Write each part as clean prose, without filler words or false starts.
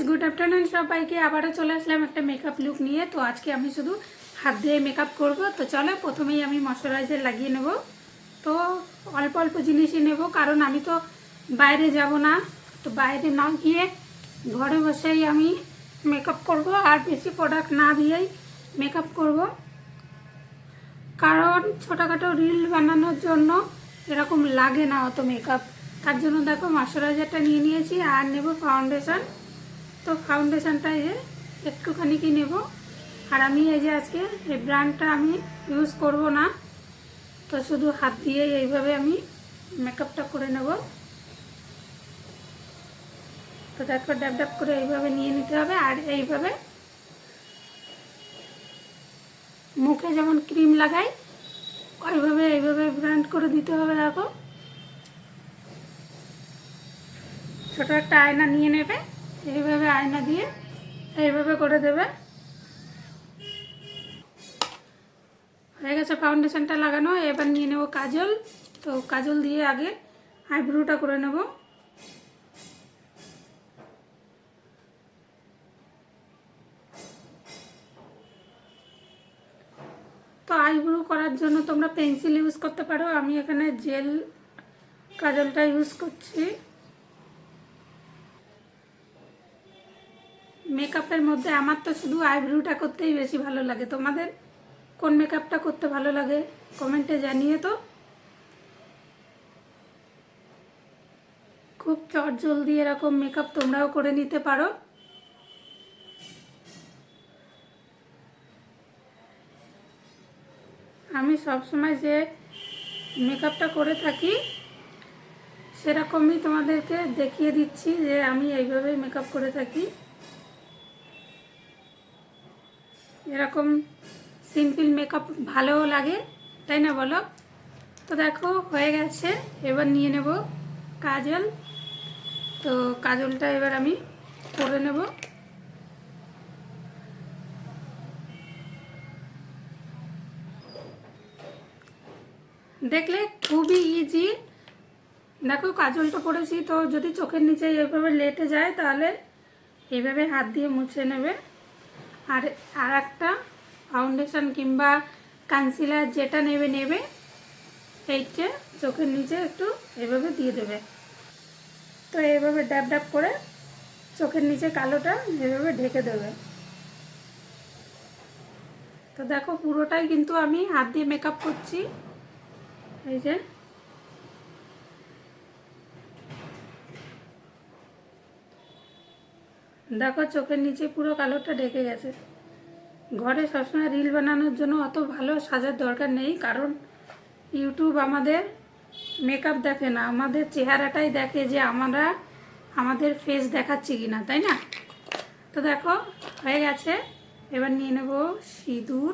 Good afternoon সবাইকে। আবারও চলে আসলাম একটা মেকআপ লুক নিয়ে। তো আজকে আমি শুধু হাত দিয়ে মেকআপ করব। তো চলো প্রথমেই আমি ময়শ্চারাইজার লাগিয়ে নেব। তো অল্প অল্প জিনিসই নেব, কারণ আমি তো বাইরে যাব না। তো বাইরে না গিয়ে ঘরে বসেই আমি মেকআপ করব, আর বেশি প্রোডাক্ট না দিয়েই মেকআপ করব। কারণ ছোটোখাটো রিল বানানোর জন্য এরকম লাগে না অত মেকআপ। তার জন্য দেখো ময়শ্চারাইজারটা নিয়ে নিয়েছি, আর নেব ফাউন্ডেশন। তো ফাউন্ডেশনটা একটুখানি কি নেব। আর আমি এই যে আজকে এই ব্র্যান্ডটা আমি ইউজ করব না, তো শুধু হাত দিয়ে এইভাবে আমি মেকআপটা করে নেব। তো দেখো ড্যাব ড্যাব করে এইভাবে নিয়ে নিতে হবে, আর এইভাবে মুখে যেমন ক্রিম লাগাই ওইভাবে এইভাবে ব্র্যান্ড করে দিতে হবে। দেখো ছোট একটা আয়না নিয়ে নেবে, এইভাবে আয়না দিয়ে এইভাবে করে দেবে। হয়ে গেছে ফাউন্ডেশনটা লাগানো। এবার নিয়ে নেব কাজল। তো কাজল দিয়ে আগে আইব্রোটা করে নেব। তো আইব্রো করার জন্য তোমরা পেন্সিল ইউজ করতে পারো, আমি এখানে জেল কাজলটা ইউজ করছি। মেকআপের মধ্যে আমার তো শুধু আইব্রোটা করতেই বেশি ভালো লাগে। তোমাদের কোন মেকআপটা করতে ভালো লাগে কমেন্টে জানিয়ে। তো খুব চটজলদি এরকম মেকআপ তোমরাও করে নিতে পারো। আমি সবসময় যে মেকআপটা করে থাকি সেরকমই তোমাদেরকে দেখিয়ে দিচ্ছি, যে আমি এইভাবেই মেকআপ করে থাকি। এরকম সিম্পল মেকআপ ভালোও লাগে, তাই না বলো? তো দেখো হয়ে গেছে। এবার নিয়ে নেব কাজল। তো কাজলটা এবার আমি করে নেব। দেখলে খুবই ইজি। দেখো কাজলটা পরেছি, তো যদি চোখের নিচে এইভাবে লেটে যায় তাহলে এইভাবে হাত দিয়ে মুছে নেবে। আর একটা ফাউন্ডেশন কিংবা কনসিলার যেটা নেবে এইটা চোখের নিচে একটু এভাবে দিয়ে দেবে। তো এইভাবে ড্যাব ড্যাব করে চোখের নিচে কালোটা এভাবে ঢেকে দেবে। তো দেখো পুরোটাই কিন্তু আমি হাত দিয়ে মেকআপ করছি। এই যে দেখো চোখের নিচে পুরো কালোটা ঢেকে গেছে। ঘরে সবসময় রিল বানানোর জন্য অত ভালো সাজার দরকার নেই, কারণ ইউটিউব আমাদের মেকআপ দেখে না, আমাদের চেহারাটাই দেখে যে আমরা আমাদের ফেস দেখাচ্ছি কি না, তাই না? তো দেখো হয়ে গেছে। এবার নিয়ে নেব সিঁদুর।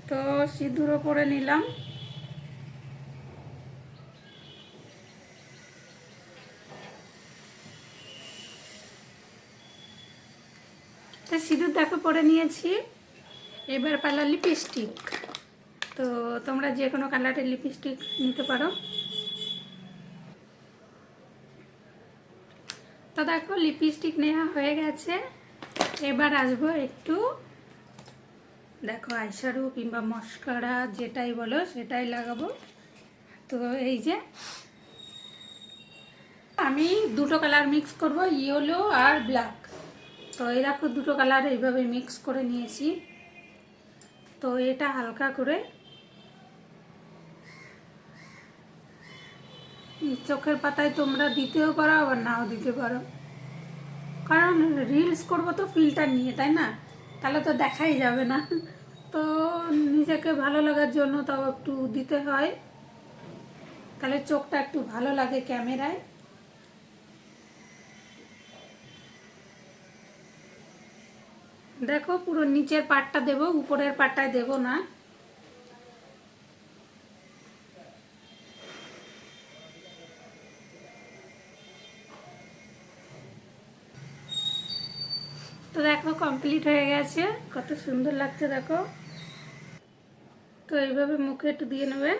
তো সিঁদুরও পরে নিলাম। তো সিঁদুর দেখো পরে নিয়েছি। এবার পালা লিপস্টিক। তো তোমরা যে কোনো কালারের লিপস্টিক নিতে পারো। তো দেখো লিপস্টিক নেওয়া হয়ে গেছে। এবার আসবো একটু, দেখো আইশ্যাডো কিংবা মস্কারা যেটাই বলো সেটাই লাগাবো। তো এই যে আমি দুটো কালার মিক্স করব, ইয়েলো আর ব্ল্যাক। তো এই দেখো দুটো কালার এইভাবে মিক্স করে নিয়েছি। তো এটা হালকা করে চোখের পাতায় তোমরা দিতেও পারো, আবার নাও দিতে পারো, কারণ রিলস করবো তো ফিল্টার নিয়ে, তাই না? তাহলে তো দেখাই যাবে না। তো নিজেকে ভালো লাগার জন্য তাও একটু দিতে হয়, তাহলে চোখটা একটু ভালো লাগে ক্যামেরায়। দেখো পুরো নিচের পাটটা দেবো, উপরের পাটটায় দেবো না। তো দেখো কমপ্লিট হয়ে গেছে, কত সুন্দর লাগছে দেখো। তো এইভাবে মুখে একটু দিয়ে নেবে।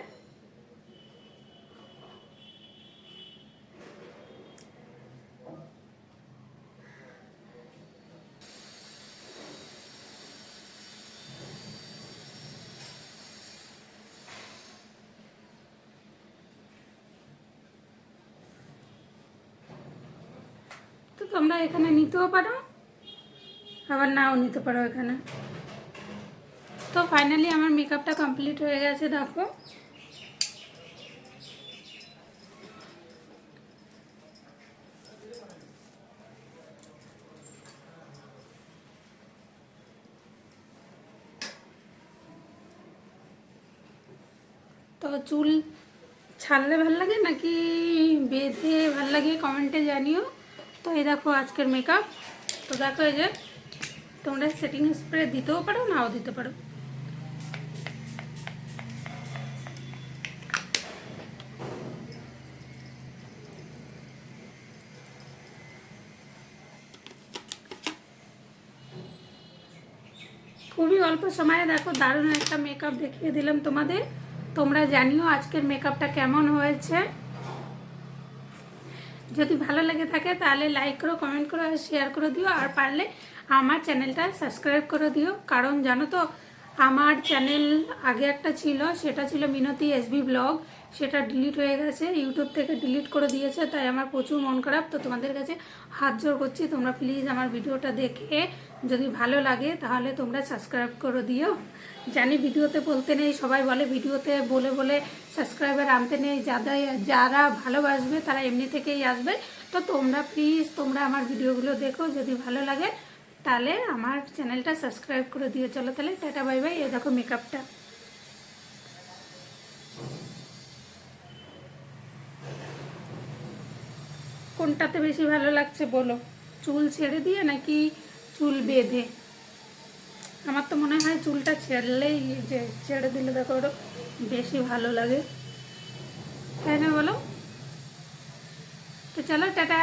তোমরা এখানে নিতেও পারো, আবার নাও নিতে পারো এখানে। তো ফাইনালি আমার মেকআপটা কমপ্লিট হয়ে গেছে, দেখো। তো চুল ছাড়লে ভাল লাগে নাকি বেঁধে ভাল লাগে কমেন্টে জানিও। তো এই দেখো আজকের মেকআপ। তো দেখো এই যে তোমরা সেটিং স্প্রে দিতেও পারো, নাও দিতে পারো। খুবই অল্প সময়ে দেখো দারুণ একটা মেকআপ দেখিয়ে দিলাম তোমাদের। তোমরা জানিও আজকের মেকআপটা কেমন হয়েছে। যদি ভালো লেগে থাকে তাহলে লাইক করো, কমেন্ট করো আর শেয়ার করে দিও। আর পারলে আমার চ্যানেলটা সাবস্ক্রাইব করে দিও, কারণ জানো তো আমার চ্যানেল আগে একটা ছিল, সেটা ছিল মিনতি এসবি ব্লগ, সেটা ডিলিট হয়ে গেছে, ইউটিউব থেকে ডিলিট করে দিয়েছে। তাই আমার প্রচুর মন খারাপ। তো তোমাদের কাছে হাত জোড় করছি, তোমরা প্লিজ আমার ভিডিওটা দেখে যদি ভালো লাগে তাহলে তোমরা সাবস্ক্রাইব করে দিও। জানি ভিডিওতে বলতে নেই, সবাই বলে ভিডিওতে বলে বলে সাবস্ক্রাইবার আনতে নেই, যারা ভালোবাসবে তারা এমনি থেকেই আসবে। তো তোমরা প্লিজ তোমরা আমার ভিডিওগুলো দেখো, যদি ভালো লাগে তাহলে আমার চ্যানেলটা সাবস্ক্রাইব করে দিও। চলো তাহলে টাটা বাই বাই। এই দেখো মেকআপটা। কোনটাতে বেশি ভালো লাগছে বলো, চুল ছেড়ে দিয়ে নাকি চুল বেঁধে? আমার তো মনে হয় চুলটা ছেড়লেই, যে ছেড়ে দিলে দেখো ওটা বেশি ভালো লাগে, তাই না বলো? তো চলো টাটা।